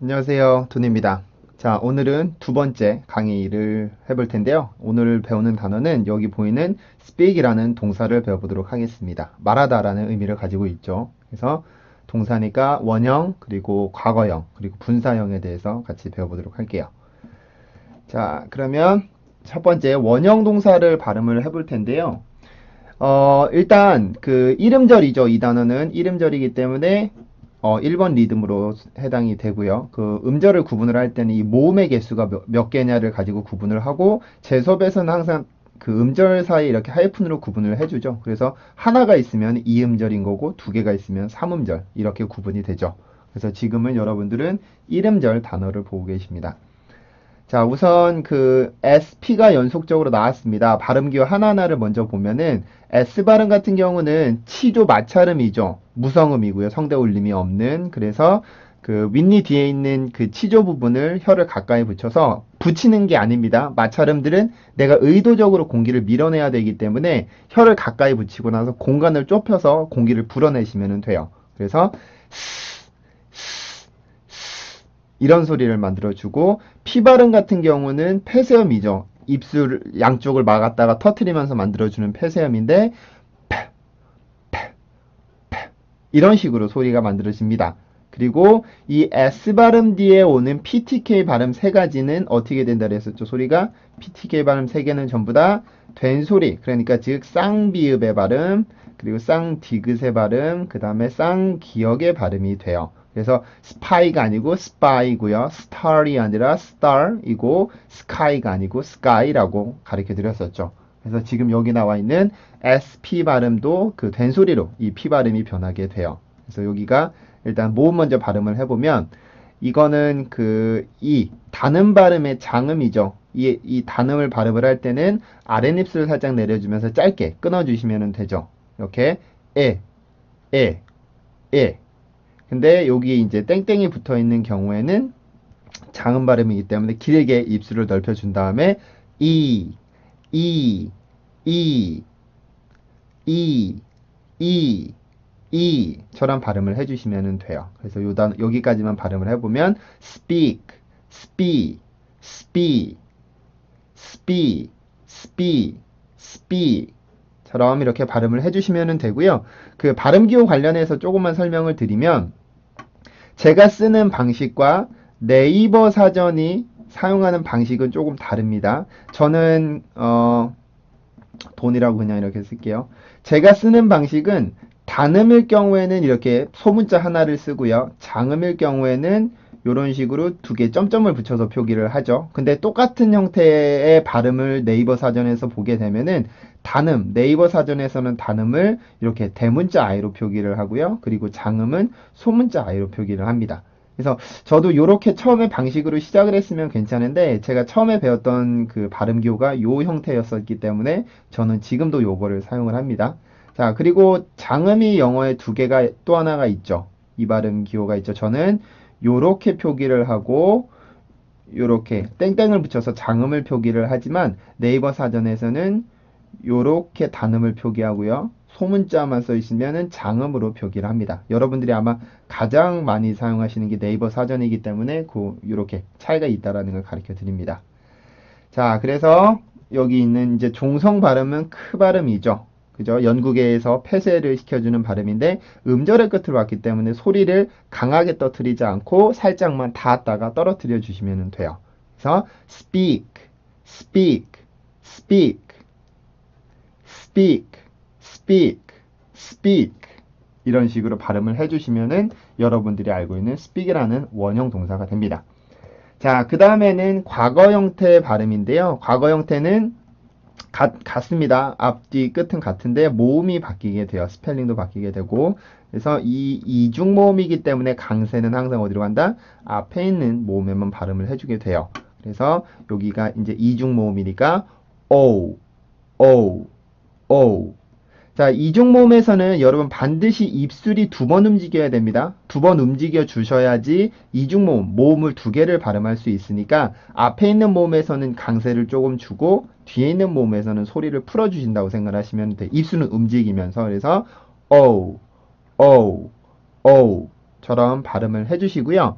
안녕하세요. 돈입니다. 자, 오늘은 두 번째 강의를 해볼 텐데요. 오늘 배우는 단어는 여기 보이는 speak이라는 동사를 배워보도록 하겠습니다. 말하다라는 의미를 가지고 있죠. 그래서 동사니까 원형, 그리고 과거형, 그리고 분사형에 대해서 같이 배워보도록 할게요. 자, 그러면 첫 번째 원형 동사를 발음을 해볼 텐데요. 일단 그 이름절이죠. 이 단어는 이름절이기 때문에 1번 리듬으로 해당이 되고요. 그 음절을 구분을 할 때는 이 모음의 개수가 몇 개냐를 가지고 구분을 하고 제 수업에서는 항상 그 음절 사이 이렇게 하이픈으로 구분을 해주죠. 그래서 하나가 있으면 2음절인 거고 두 개가 있으면 3음절 이렇게 구분이 되죠. 그래서 지금은 여러분들은 1음절 단어를 보고 계십니다. 자, 우선 그 SP가 연속적으로 나왔습니다. 발음 기호 하나하나를 먼저 보면은 S 발음 같은 경우는 치조 마찰음이죠. 무성음이고요. 성대 울림이 없는. 그래서 그 윗니 뒤에 있는 그 치조 부분을 혀를 가까이 붙여서 붙이는 게 아닙니다. 마찰음들은 내가 의도적으로 공기를 밀어내야 되기 때문에 혀를 가까이 붙이고 나서 공간을 좁혀서 공기를 불어내시면 돼요. 그래서 이런 소리를 만들어주고 피발음 같은 경우는 폐쇄음이죠. 입술 양쪽을 막았다가 터트리면서 만들어주는 폐쇄음인데 이런 식으로 소리가 만들어집니다. 그리고 이 S 발음 뒤에 오는 PTK 발음 세 가지는 어떻게 된다 그랬었죠? 소리가 PTK 발음 세 개는 전부 다 된 소리. 그러니까 즉 쌍비읍의 발음, 그리고 쌍디귿의 발음, 그 다음에 쌍기역의 발음이 돼요. 그래서 스파이가 아니고 스파이고요. 스타이 아니라 스타이고 스카이가 아니고 스카이라고 가르쳐 드렸었죠. 그래서 지금 여기 나와 있는 SP 발음도 그 된 소리로 이 P 발음이 변하게 돼요. 그래서 여기가 일단 모음 먼저 발음을 해보면 이거는 그 이 단음 발음의 장음이죠. 이 단음을 발음을 할 때는 아랫입술을 살짝 내려주면서 짧게 끊어주시면 되죠. 이렇게 에, 에, 에. 근데 여기 이제 땡땡이 붙어 있는 경우에는 장음 발음이기 때문에 길게 입술을 넓혀준 다음에 이, 이, 이, 이, 이, 이처럼 발음을 해주시면 돼요. 그래서 여기까지만 발음을 해보면 speak, speak, speak, speak, speak, speak 처럼 이렇게 발음을 해주시면 되고요. 그 발음 기호 관련해서 조금만 설명을 드리면 제가 쓰는 방식과 네이버 사전이 사용하는 방식은 조금 다릅니다. 저는 돈이라고 그냥 이렇게 쓸게요. 제가 쓰는 방식은 단음일 경우에는 이렇게 소문자 하나를 쓰고요. 장음일 경우에는 이런 식으로 두 개 점점을 붙여서 표기를 하죠. 근데 똑같은 형태의 발음을 네이버 사전에서 보게 되면은 단음, 네이버 사전에서는 단음을 이렇게 대문자 I로 표기를 하고요. 그리고 장음은 소문자 I로 표기를 합니다. 그래서 저도 이렇게 처음에 방식으로 시작을 했으면 괜찮은데 제가 처음에 배웠던 그 발음 기호가 요 형태였었기 때문에 저는 지금도 요거를 사용을 합니다. 자, 그리고 장음이 영어에 두 개가 또 하나가 있죠. 이 발음 기호가 있죠. 저는 요렇게 표기를 하고 요렇게 땡땡을 붙여서 장음을 표기를 하지만 네이버 사전에서는 요렇게 단음을 표기하고요. 소문자만 써 있으면은 장음으로 표기를 합니다. 여러분들이 아마 가장 많이 사용하시는 게 네이버 사전이기 때문에 요렇게 차이가 있다라는 걸 가르쳐 드립니다. 자, 그래서 여기 있는 이제 종성 발음은 크 발음이죠. 그죠? 연구계에서 폐쇄를 시켜주는 발음인데 음절의 끝으로 왔기 때문에 소리를 강하게 떠뜨리지 않고 살짝만 닿았다가 떨어뜨려 주시면 돼요. 그래서 speak, speak, speak, speak, speak, speak 이런 식으로 발음을 해주시면은 여러분들이 알고 있는 speak이라는 원형 동사가 됩니다. 자, 그 다음에는 과거 형태 발음인데요. 과거 형태는 같습니다. 앞뒤 끝은 같은데 모음이 바뀌게 돼요. 스펠링도 바뀌게 되고 그래서 이 이중 모음이기 때문에 강세는 항상 어디로 간다? 앞에 있는 모음에만 발음을 해주게 돼요. 그래서 여기가 이제 이중 모음이니까 O, O, O. 자, 이중 모음에서는 여러분 반드시 입술이 두 번 움직여야 됩니다. 두 번 움직여 주셔야지 이중 모음, 모음을 두 개를 발음할 수 있으니까 앞에 있는 모음에서는 강세를 조금 주고 뒤에 있는 모음에서는 소리를 풀어주신다고 생각하시면 돼요. 입술은 움직이면서 그래서 O, O, O 처럼 발음을 해주시고요.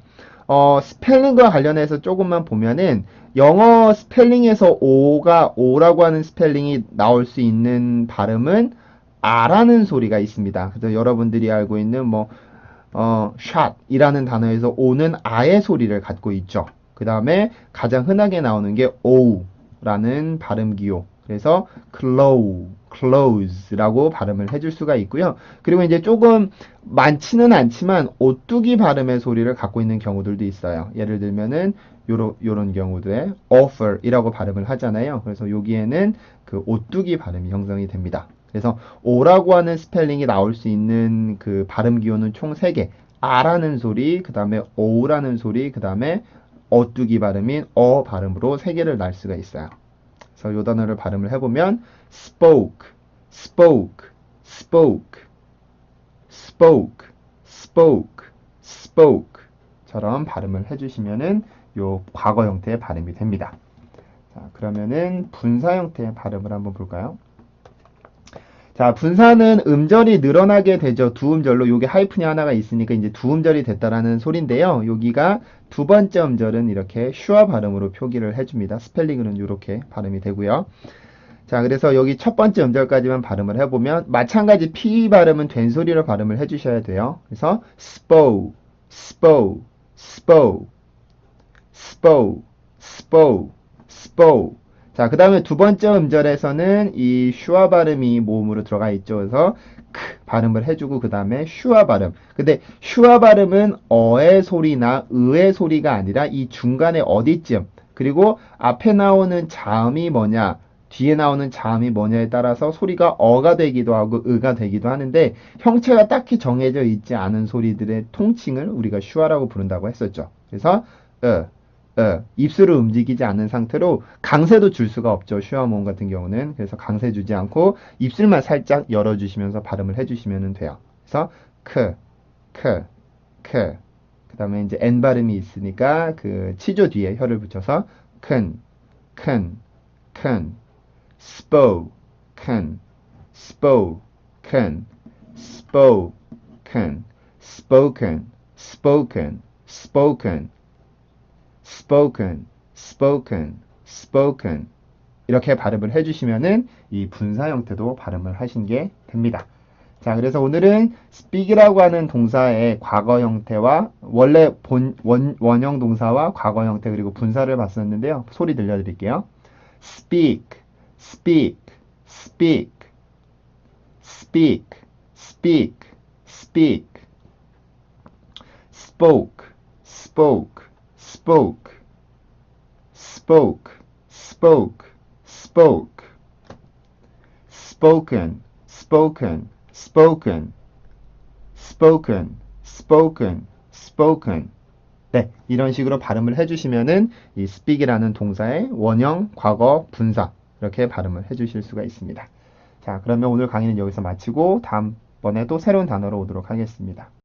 스펠링과 관련해서 조금만 보면은 영어 스펠링에서 O라고 하는 스펠링이 나올 수 있는 발음은 아라는 소리가 있습니다. 그래서 여러분들이 알고 있는 shot이라는 단어에서 O는 아의 소리를 갖고 있죠. 그 다음에 가장 흔하게 나오는 게 O라는 발음 기호. 그래서 close라고 발음을 해줄 수가 있고요. 그리고 이제 조금 많지는 않지만 오뚜기 발음의 소리를 갖고 있는 경우들도 있어요. 예를 들면은 요런 경우들에 offer이라고 발음을 하잖아요. 그래서 여기에는 그 오뚜기 발음이 형성이 됩니다. 그래서 O라고 하는 스펠링이 나올 수 있는 그 발음 기호는 총 3개. 아라는 소리, 그 다음에 O라는 소리, 그 다음에 어뚜기 발음인 발음으로 3개를 날 수가 있어요. 그래서 이 단어를 발음을 해보면 spoke, spoke, spoke, spoke, spoke, spoke 처럼 발음을 해주시면은 요 과거 형태의 발음이 됩니다. 자, 그러면은 분사 형태의 발음을 한번 볼까요? 자, 분사는 음절이 늘어나게 되죠. 두 음절로. 요게 하이픈이 하나가 있으니까 이제 두 음절이 됐다라는 소린데요. 여기가 두 번째 음절은 이렇게 슈아 발음으로 표기를 해줍니다. 스펠링은 이렇게 발음이 되고요. 자, 그래서 여기 첫 번째 음절까지만 발음을 해보면 마찬가지 P 발음은 된 소리로 발음을 해주셔야 돼요. 그래서 spoke, spoke, spoke, spoke, spoke, spoke. 자, 그 다음에 두 번째 음절에서는 이 슈아 발음이 모음으로 들어가 있죠. 그래서 크 발음을 해주고 그 다음에 슈아 발음. 근데 슈아 발음은 어의 소리나 의의 소리가 아니라 이 중간에 어디쯤 그리고 앞에 나오는 자음이 뭐냐 뒤에 나오는 자음이 뭐냐에 따라서 소리가 어가 되기도 하고 의가 되기도 하는데 형체가 딱히 정해져 있지 않은 소리들의 통칭을 우리가 슈아라고 부른다고 했었죠. 그래서 입술을 움직이지 않는 상태로 강세도 줄 수가 없죠. 슈아 모음 같은 경우는. 그래서 강세 주지 않고 입술만 살짝 열어주시면서 발음을 해주시면 돼요. 그래서 크. 그 다음에 이제 N 발음이 있으니까 그 치조 뒤에 혀를 붙여서 큰. spoken, spoken, spoken, spoken, spoken, spoken, spoken, spoken, spoken 이렇게 발음을 해주시면은 이 분사 형태도 발음을 하신 게 됩니다. 자, 그래서 오늘은 speak이라고 하는 동사의 과거 형태와 원래 원형 동사와 과거 형태 그리고 분사를 봤었는데요. 소리 들려드릴게요. speak, speak, speak, speak, speak, speak, spoke, spoke, spoke, spoke, spoke, spoke, spoken, spoken, spoken, spoken, spoken, spoken. 네, 이런 식으로 발음을 해주시면은 이 speak이라는 동사의 원형, 과거, 분사 이렇게 발음을 해주실 수가 있습니다. 자, 그러면 오늘 강의는 여기서 마치고 다음번에 또 새로운 단어로 오도록 하겠습니다.